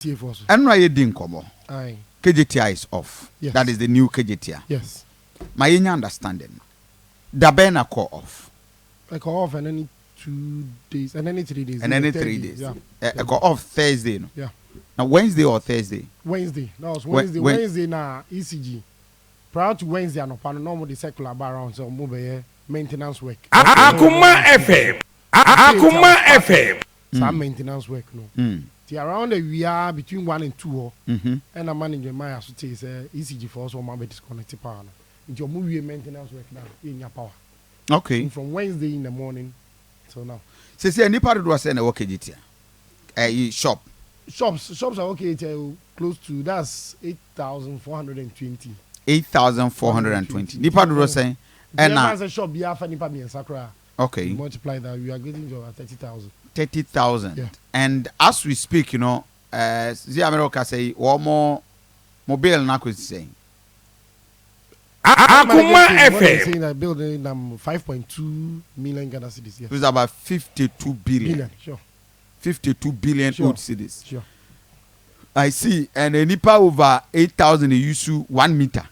And why you didn't come? Aye. Kejetia is off. Yes. That is the new Kejetia. Yes. My understanding. Dabena call off. I call off and any 2 days and any 3 days. And any 3 days. Yeah. I call off Thursday. No? Yeah. Now Wednesday or Thursday? Wednesday. That was Wednesday. Wednesday na ECG. Prior to Wednesday, no pan normal the circular bar around so mobile maintenance work. Akoma FM. Akoma FM. Some maintenance work no. Around the we are between 1 and 2 and a manager my associate say ECG for us or my disconnected power. Into your movie maintenance work now in your power. Okay. And from Wednesday in the morning till now. See any part of the saying work Kejetia. Shop. Shops are okay till close to that's 8,420. 8,420. Nipa do saying and a shop be after nipa me sakra. Okay. Multiply that we are getting to 30,000. 30,000. Yeah. And as we speak, you know, the America say one more mobile na ko saying. Akoma FM. Saying that building 5.2 million Ghana cedis. Yes. It's about 52 billion. Sure. 52 billion sure. old cedis. Sure. I see. And a nipa over 8,000 use 1 meter.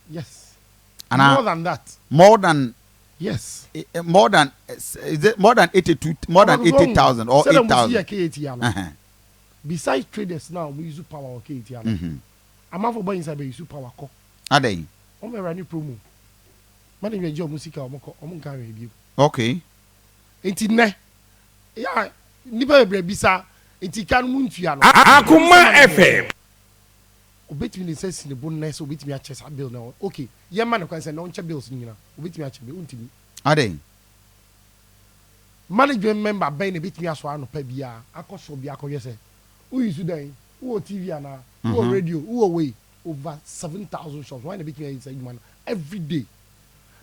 Yes. And more than that. More than. Yes. More than is it more than 82 more than 80,000 or 8,000. Besides traders now we use power or KTR. I'm for buying inside use power co. Are they? I'm a running promo. Manage job music or carry review. Okay. Ain't ne? Yeah, nipa bisa. Ain't can muntia. Akoma FM. Obet me says in the bonus, obet me a chess bill now. Okay, yeah, man, can say no bills in you. Obet me a bill. Are they? Management member buying a bit me as one pebia. I could show be a yes. Who is today? Who TV and who radio? Who away? Over 7,000 shops. Why the bit me inside man every day?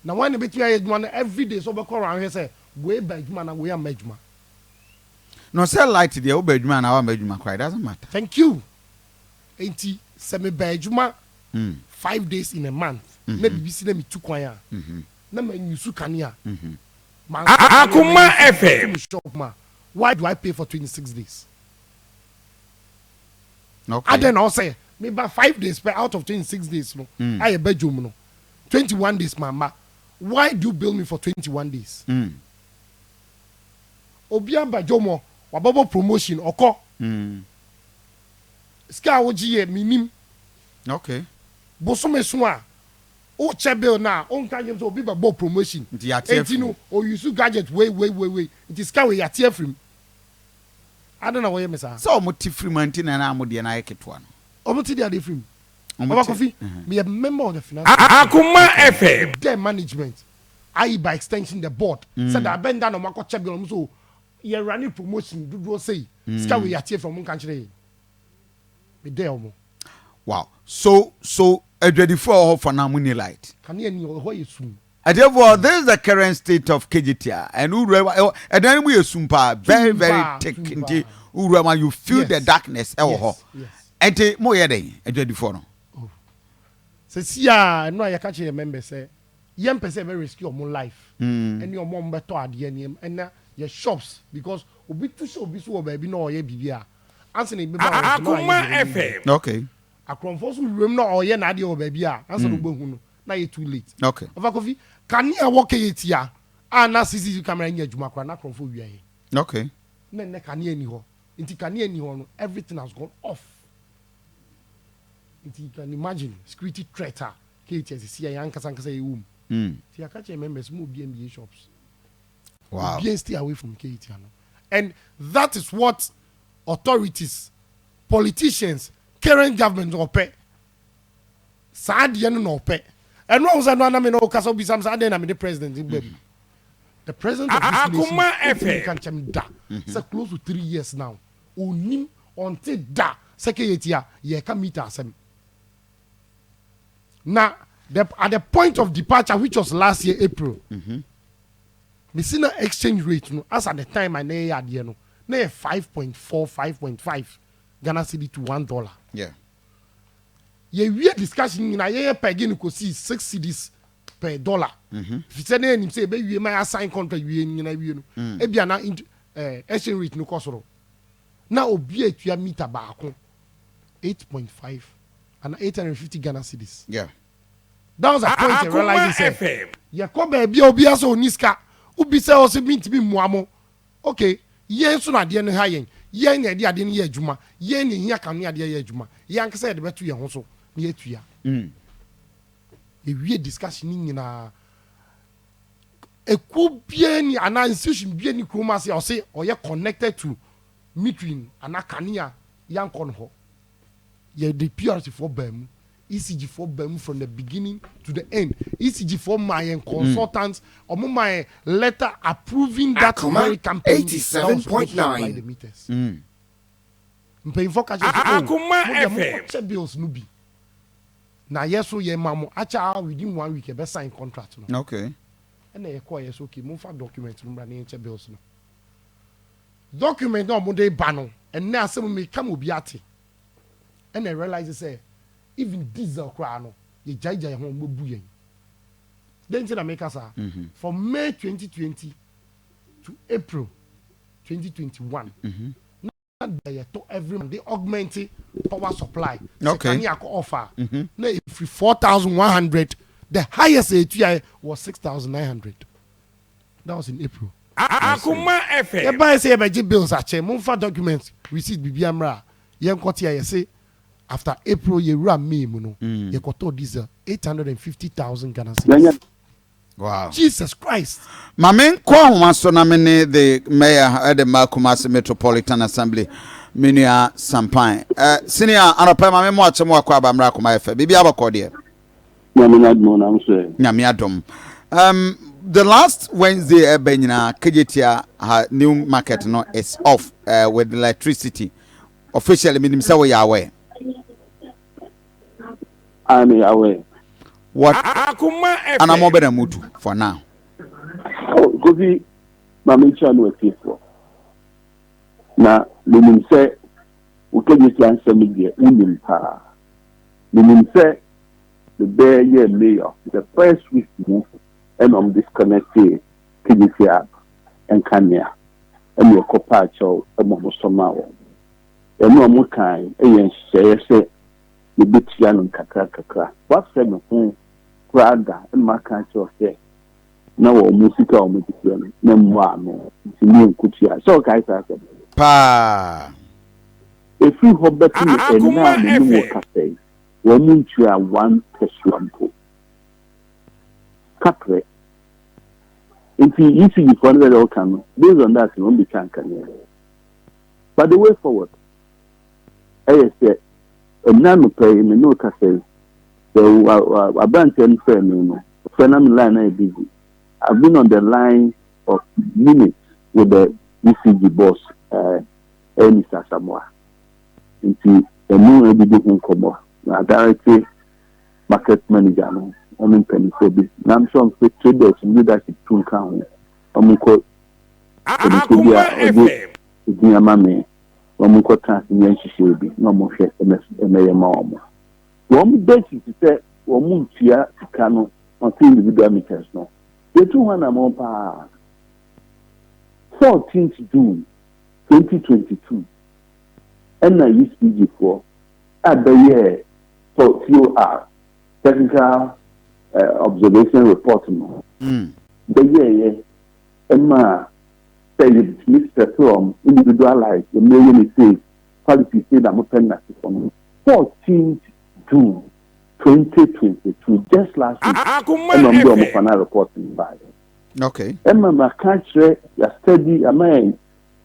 Now, why the bit me man every day? So we call around here say, way back man and we are majma. No, sell light to the old bedman. Our bedman cry doesn't matter. Thank you. 80 semi bejuma 5 days in a month. Maybe we see them 2 kwaya. Na me nyusu kania. Akoma FM. Why do I pay for 26 days? Okay. And then I'll say maybe 5 days per out of 26 days no. I a bedroom no. 21 days mama. Why do you bill me for 21 days? Obia bajomo wababo promotion oko. Ska woji minim. Okay. Bosome so a o che bill na on ka yem so obi ba bo promotion. Enti no o use gadget way. It is ska we yatie frame. I don't know why you say. So mo ti frame anti na na mo de na yeketwa no. Omo ti de frame. Omo Kofi, me a member of the finance. Akoma FM. Their management. I by extension the board. Said I bend down on my check bill so you're running promotion do say. Ska we yatie from one country. Be there omo. Wow. So ready for now money light. Can you any who you soon? Therefore, this is the current state of Kejetia, and and then we assume very thick. You feel the darkness. Yes. And the more day, ready for no. Say, yeah, no, I catch a member say, young person very risky of my life, and your mom better at the end, and your shops because we too so be so baby no ye bibia. Answer me, Akoma FM. Okay. A conforce room no or ye na de obabia. Answer no bohunu. Na you too late. Okay. Over coffee. Can you walk it here? And na CCTV camera in your Jumakra na confor we are. Okay. Ne can you any ho. Inti can you any ho. Everything has gone off. Inti you can imagine security threat. KTS see a yanka sanka say womb. See I catch members move BNB shops. Wow. BN stay away from KTS. And that is what authorities, politicians, current government or pay. Sad no pay. And what was I know no case be some sad I'm the president in baby. The president of this nation can cham da. So close to 3 years now. Onim until da Kejetia ye can meet us. Now at the point of departure which was last year April. The senior exchange rate no as at the time I know had no 5.4 5.5 Ghana cedi to $1. Yeah. Ye weird discussion in a year per gain ko see 6 cedis per dollar. If you say him say be we my assign contract we no. E bia na exchange rate no cost. na obi etua meter baako 8.5 and 850 Ghana cedis. Yeah. That was a point I realized say ya ko ba bia obi aso oniska ubi say o se mint bi muamo. Okay, yen so na de no ha yen. Yen na de ade no ye adwuma. Yen na hia kan no ade ye adwuma. Yen ka say de betu ye ho so na ye tua. E discussion nyina eku bia ni ana institution bia ni kuma say o say o ye connected to metering ana kania yan kon ho. Ye the PRC for bam ECG for bam from the beginning to the end. ECG for my consultants or my letter approving that very campaign 87.9 the meters. Akoma FM bills no be. Na yes so ye mamo acha within 1 week e be sign contract no. Okay. And e call yes okay mo fa document no bra na che bills no. Document no mo dey ba no and na asem me kam obi ate. And I realize say even diesel cry no ye jai ho mbu yen. Then say na make us from May 2020 to April 2021. They to every month they augment power supply. Okay. Can offer. Na if 4,100, the highest ATI was 6,900. That was in April. Akoma FM Everybody say about bills are check. Monfa documents receipt BBMRA. Yen kotia ye say after April ye ram me no. Ye koto diesel 850,000 Ghana cedis. Wow. Jesus Christ. Mamen kwa humaso na mene the mayor at the Kumasi Metropolitan Assembly Minia Sampine. Senior anopa mame mo achemo akwa abamra Akoma FM. Bibi abakode. Nyamiadom. The last Wednesday Benina Kejetia her new market no is off with electricity. Officially meaning say we are aware. I'm aware. What Akoma FM and I'm over mutu for now. Oh, Govi, Mamicha no for. Na meaning say Kejetia answer me unim pa. Meaning say the bear year mayor the first week move and disconnected Kejetia and Kenya and your copacho among Somawa. And no more kind, and say the bit young and kakra. What said my phone, Prada, and my country say, no music or medical, no more, no kutia. So, guys, I said, Pa. If you have better and now the new cafe, one inch you are 1 plus 1 pool. Capre. If you easy for the all come, based on that, you won't be can. But the way forward, I said, a nano play in the no cafe. So, a bunch of friends, friend line I busy. I've been on the line of minutes with the ECG boss, Eiii Samoa. Into the new everyday come up. Directly market manager, I'm in Pennysobi. I'm sure I'm traders in leadership to count. I'm called Akoma FM Diamame. I'm called Transylvania Shibi. No more share mom. One basis to say, one moon here to Kano until individual meters. No, the 200 more power. 14th June 2022. And I used to for at the year for TOR technical observation report. The year, Emma said Mr. Tom individualized the million say quality say that I'm open 14th June 2022, just last week. Akoma Emma FM final reporting by. Okay. Emma Macantre, ya study, am I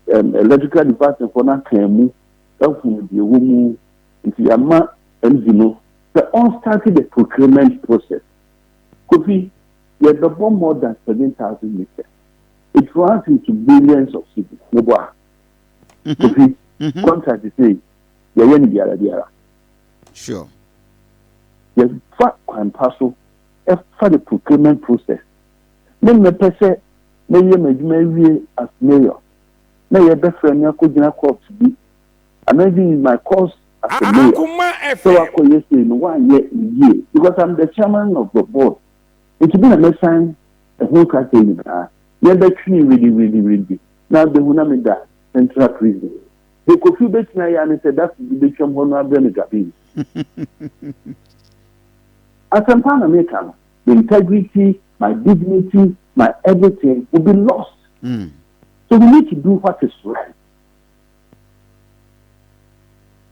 electrical department for that came from the woman into Yama and Zino. The on started the procurement process. Could be you have done more than 7,000 meters. It runs into billions of cities. Could be contract to say, you're Sure. Yes, what can pass for the procurement process. Then the person may you as mayor. May your best friend Yakujina court to be. And maybe in my course as a mayor. Akoma So I FM call you in 1 year because I'm the chairman of the board. It's been a message a whole campaign. Yeah, that's really. Now the Hunamida Central Prison. The coffee bet na ya and said that's the become one of them gabi. As I'm trying to make the integrity, my dignity, my everything will be lost. So we need to do what is right.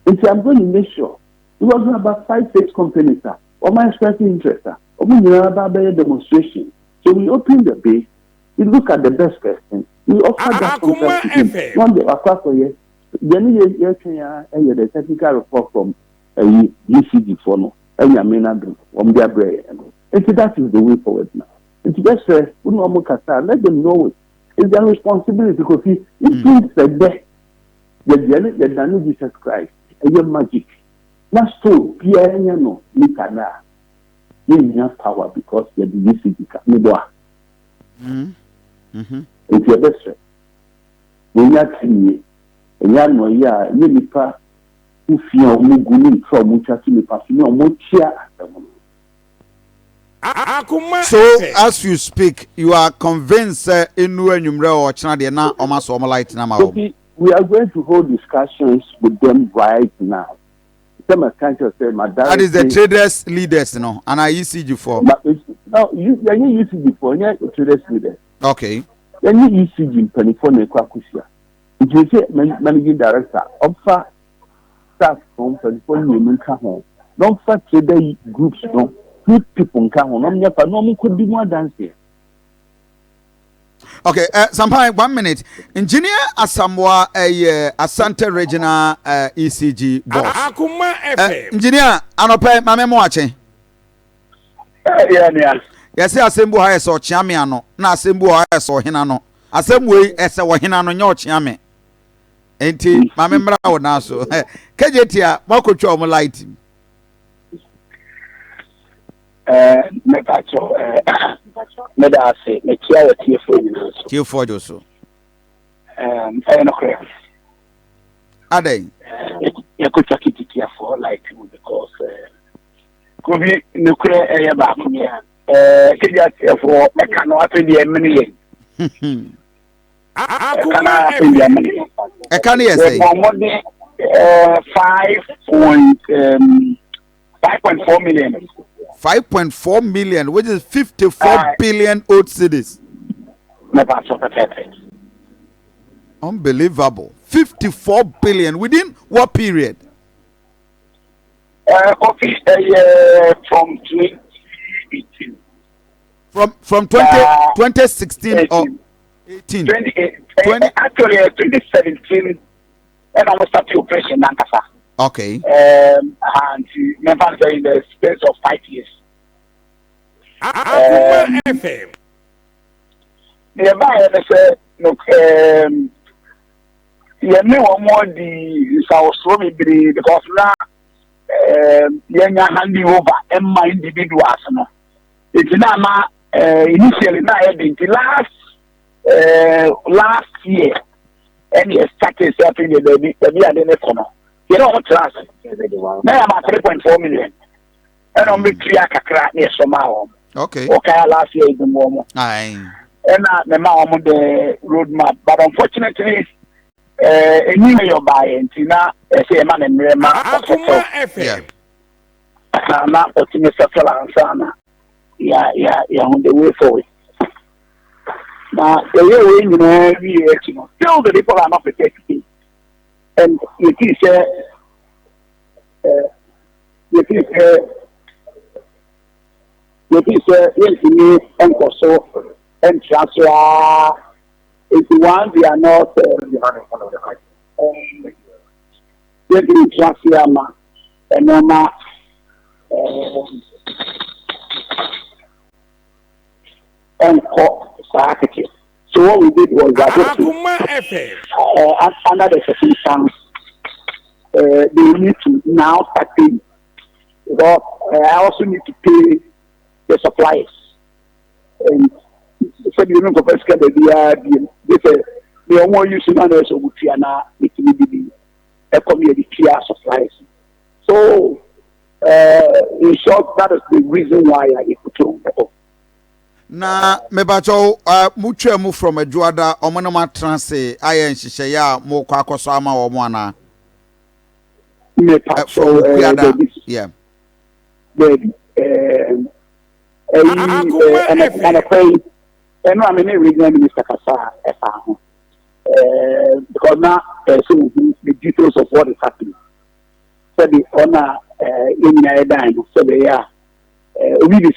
And so I'm going to make sure it wasn't about 5-6 companies, or my expressing interest, or we know about a demonstration. So we open the base, we look at the best person, we offer that Akoma FM. one day, across for you, then you the technical report from ECG for no, and you may not do on their brain. And so that is the way forward now. And to just say, let them know it. It's their responsibility because it means that the Daniel Jesus Christ, and your magic. Not so, Pierre, no, Nikana. You have power because you're the ECG. It's your best friend. When you are seeing and you know, you nipa who fear Muguni from Muchia. So as you speak, you are convinced or China almost light now. We are going to hold discussions with them right now. That is the traders leaders, no, and I ECG for. No, you ECG for traders leaders. Okay. Then you ECG in California, Kwakusia. If you say managing director, offer staff from California, don't for trader groups, no. Good people come on. No, could be more dancing. Okay, Sampai, 1 minute. Engineer Asamoah, Asante Regional ECG boss. Akoma FM. Engineer, anope mame mo ache. Yeah. Yes, asembu ha eso chiame ano. Na asembu ha eso hina no. Asembu ese wo hina no nya chiame. Enti mame mra wo na so. Kejetia makotwa o light. Meda say me chia TF4 ni so. TF4 jo so. No correct. Adey. You could check it TF4 like because could be no correct ba ko ya. TF4 e kan no afi dey many. Akoma FM. E kan yes say. 5.4 million. 5.4 million, which is 54 billion old cedis. Unbelievable. 54 billion within what period? From 2018. From 2016 or 18? 20, actually, 2017, and I was starting operation Nankasa. Okay. And never in the space of 5 years. Akoma FM. Nearby, I said, look, you know more the South Romy because now, you're handing over and my individuals. It's now, initially, now, the last year, and he started something the you know what trust? Now I'm at 3.4 million. And I'm with clear kakra near Somao. Okay. Okay, last year is the moment. Aye. And the mom on the roadmap. But unfortunately, anyway, you're buying Tina, say a man and Rema. Akoma FM. I'm not putting a settler and sana. Yeah, on the way forward. Now, the way you know, still the people are not protected. And it is and also and transfer. It's one they are not transfer and normal and co-sarcastic. So what we did was that Akoma FM. under the circumstance, they need to now start paying. Because I also need to pay the suppliers. And so you know, the first they say they are more using on us with Tiana, the community clear suppliers. So, in short, that is the reason why I put on. na mebacho mutwa mu from adwada omono matrance aye nhihye ya mo kwa akoso ama wo mo ana me patrol yeah baby and I pray and I mean regional minister Kasa because now so the details of what is happening so the honor in Naidan so they are we the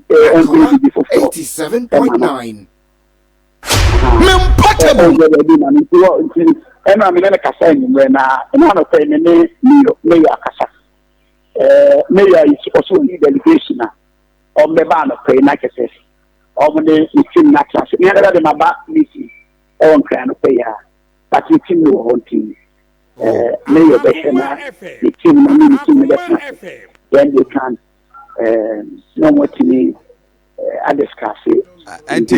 87.9 and I mean, like I said, when I'm saying, Mayor Kasa, Mayor is also lead delegation of the band of pay, like I said, of the team natural. We had them about meeting on kind of pay, but you team your own team. Mayor Beshana, the team, then they can know what you need. I discuss it. And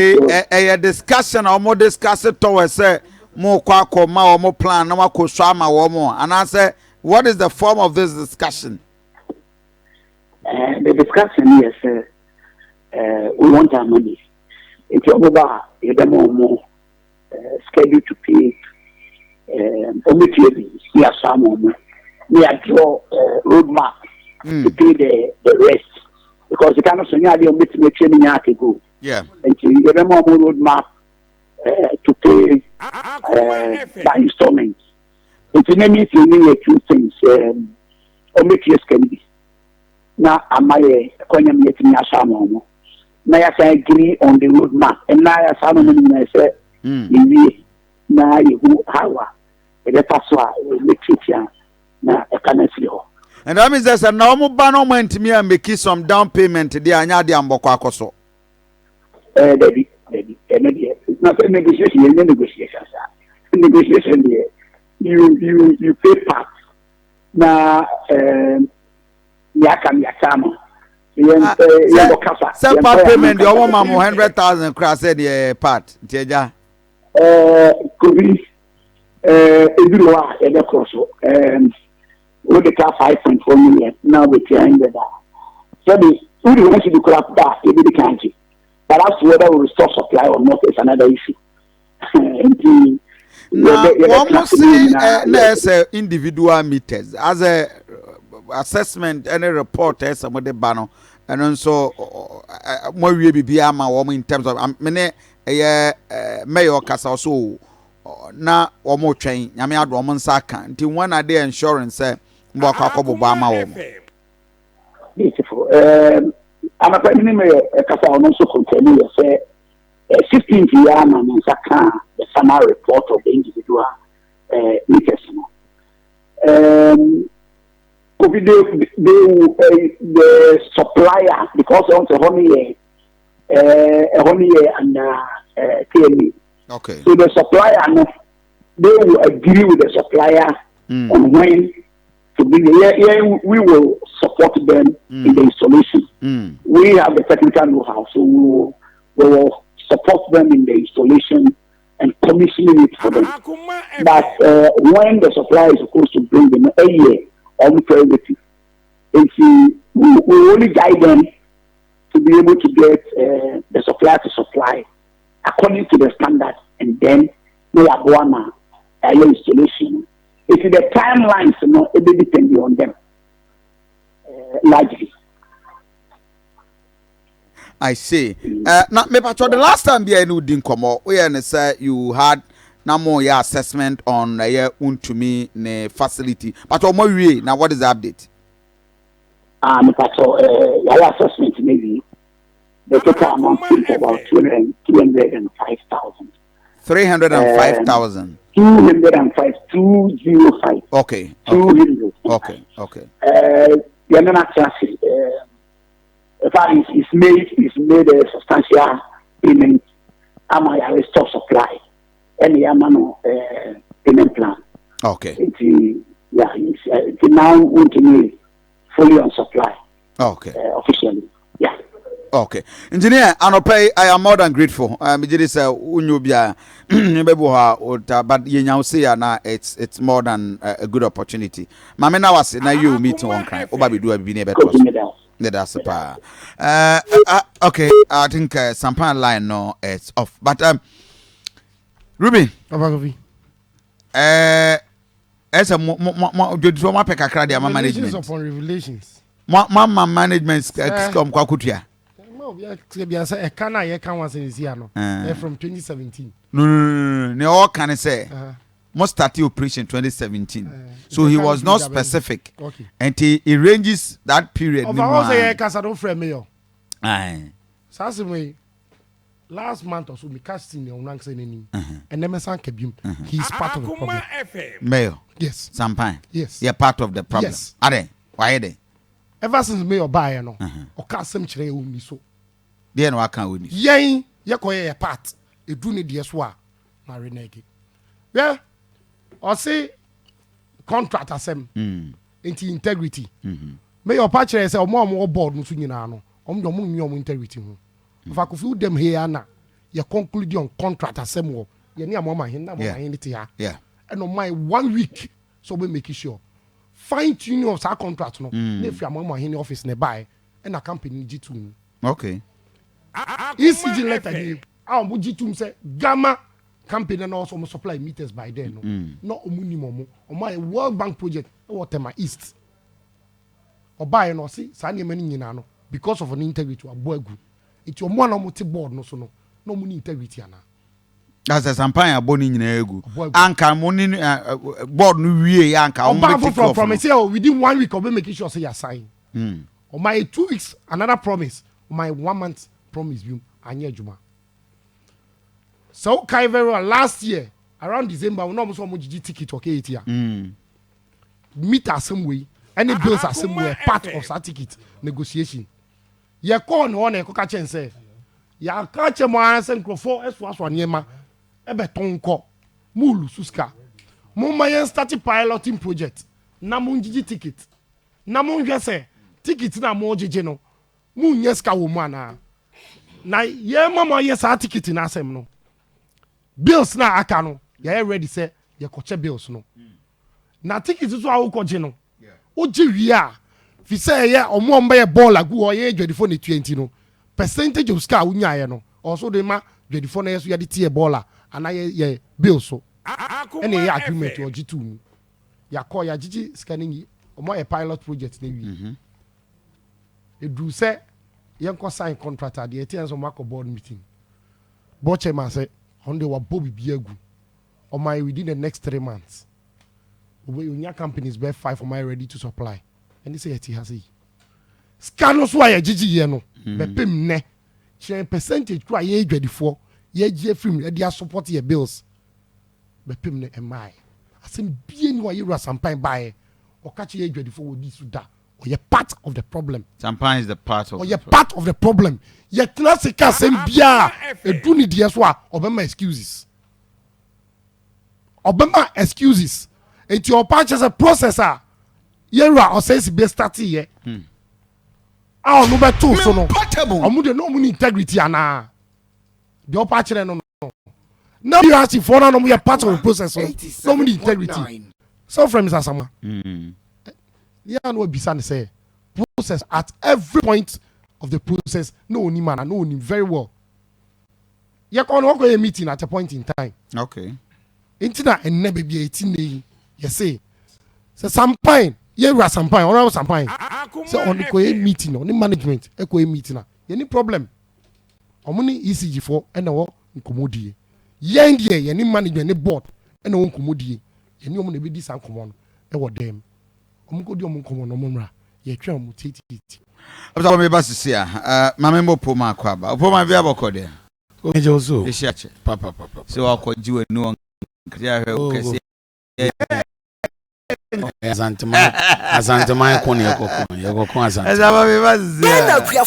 a discussion or more discuss it towards say more quack ma or more plan no more shama or more. And I say, what is the form of this discussion? The discussion is we want our money. It's about more scheduled to pay immediately. We are some more. We are draw roadmap to pay the rest. Because you cannot say you meet me training to go. Yeah. And you give them more roadmap to pay by installments. If you name it, you need a few things. Omitted can be. Now, am I going to meet me as someone? Now, I agree on the roadmap. And now, I say, now you go how the password will make it now. I can't see you. And that means there's a normal banner to me and make some down payment. The Anyadi and Bokwakoso. Daddy, it's not a negotiation, negotiation there. You pay part. Now, Yakama. Some part payment, the other man 100,000 cross any part. Teja. Could be everywhere, with the car 5.4 million, now we're trying that. So we want to crap that in the country. But as to whether we restore supply or not is another issue. Now, almost say individual meters as a assessment, any report, some of the banner, and also more we be in terms of many mayor Casa so na or more train. I mean, I'd woman saka until one idea insurance. Beautiful. I'm a prime minister. Also continue to say 15th year and the summer report of the individual meters. The supplier because of the honey and TME. Okay. So the supplier, they will agree with the supplier on when. To be we will support them in the installation. We have the technical know-how, so we will support them in the installation and commissioning it for them. But when the supplier is supposed to bring them a year on priority, we only guide them to be able to get the supplier to supply according to the standard, and then we have one installation. If the timelines, it will depend on them largely. I see. Now, maybe the last time I knew didn't come out, we say you had no more assessment on Untumi ne facility. But on my way, now what is the update? Your assessment maybe the total amount is about 205,000. 305,000. 205. Okay. 200. Okay. The other chassis, it's made a substantial payment. Am I restore supply? Any amount payment plan. Okay. It's now going to be fully on supply. Okay. Officially. Yeah. Okay. Engineer, Anope, I am more than grateful. Mijiri say unyubia bebuha but yenya say na it's more than a good opportunity. Mame na wase na you meet one kind. Oba be do abi ne beto. That's a pa. Okay, I think Sampan line no it's off. But Ruby, as a mo pekakra dia management. Upon revelations. Ma management come kwakutua. No, a can I can once in Ziano from 2017. No, all can say. Must start the operation 2017. So he was not specific. Okay. And he ranges that period. Of all say Casado frame mayor. Aye. Sasime last month or so me casting on ranks and then me sank him. He's part of the problem. Mayor. Yes. Sampan. Yes. You're part of the problem. Yes. Are they? Why are they? Ever since mayor buy no or castle chire uni so. They no account with you. Yen ye koye part. E do ne de so a na renege. Yeah. Or say contract asem into integrity. May your patcher say omo board no so nyina no. Omo integrity ho. If I could feel them here na you conclude on contract asem wo. Ye ni amoma hin na amoma hin ti ha. Yeah. And on my 1 week so we make sure fine tuning of that contract no. Na if amoma hin office nearby and a company G2. Okay. ECG letter here. Our G2 say gamma company and also supply meters by then. No, minimum. On my World Bank project, or Tema East. Or buy no see, Sanya Mani no because of an integrity of Bogu. It's your one multi board, no so no money integrity. That's a Sampan boni in egu. Anka money board no we anka. From promise within 1 week of making sure say you sign. On my 2 weeks, another promise. On my 1 month promise you, Anya Juma. So very well last year around December we no so much ticket okay here. Meet us some way. Any bills are some way part of that ticket negotiation. Ye call no one e ko ka chen say. Ya ka che mo answer microphone eso nyema e beton ko. Mulu suska. Mo mayen start piloting project. Na mo ngiji ticket. Na mo hwe say ticket na mo gije no. Mu nyeska wo mu ana. Na ye mama yes a ticket na asem no. Bills na aka no ya ready say ye koche bills no na ticket so a wo koje no o je wi a fi say ye omo mba ye ball agu o ye dwadifo ne 20 no percentage of scar unya ye no also de ma dwadifo na ye so ye de tie baller ana ye bills so ene ye agreement o G2 no ya call ya gigi scanning omo ye pilot project na wi e do say ye nko sign contract ade e tie so ma board meeting board chairman say on the Bobby Biagu or my within the next 3 months. Your companies be 5 for my ready to supply. And they say it has a scanos why a GG no be pim ne share percentage to a year 24 year film they support your bills. Be pim ne am I asem bien why you Sampan buy or catch year 24 with this da or you're part of the problem. Sampan is the part of or you're part of the problem. Yet classic bia e do ni dia so a obema excuses. Obema excuses. Into your purchase a processor. Yera or says be start here. Ah no be too so no. Omu de no money integrity ana. The purchase no. Now you asking for no we are part of the process. No money integrity. So from Mr. Sama. Yeah no be say process at every point of the process no ni man no ni very well. You can go a meeting at a point in time. Okay. Intina and never be 18 you say Sampan ye ra Sampan or Sampan so on the meeting on the management e meeting any problem omuni ECG for and no nkomodie yen die any management any board and no nkomodie any omo na be dis ankomo e wo dem omko di omo nkomo no momra ye twa omo titi Abza me basisi a mamembo poma akwaba opoma bia bokode Ejoso eshiache papa so akwajiwe nu on kria hwe okese azantuma kone yekoko azantuma Eza me basisi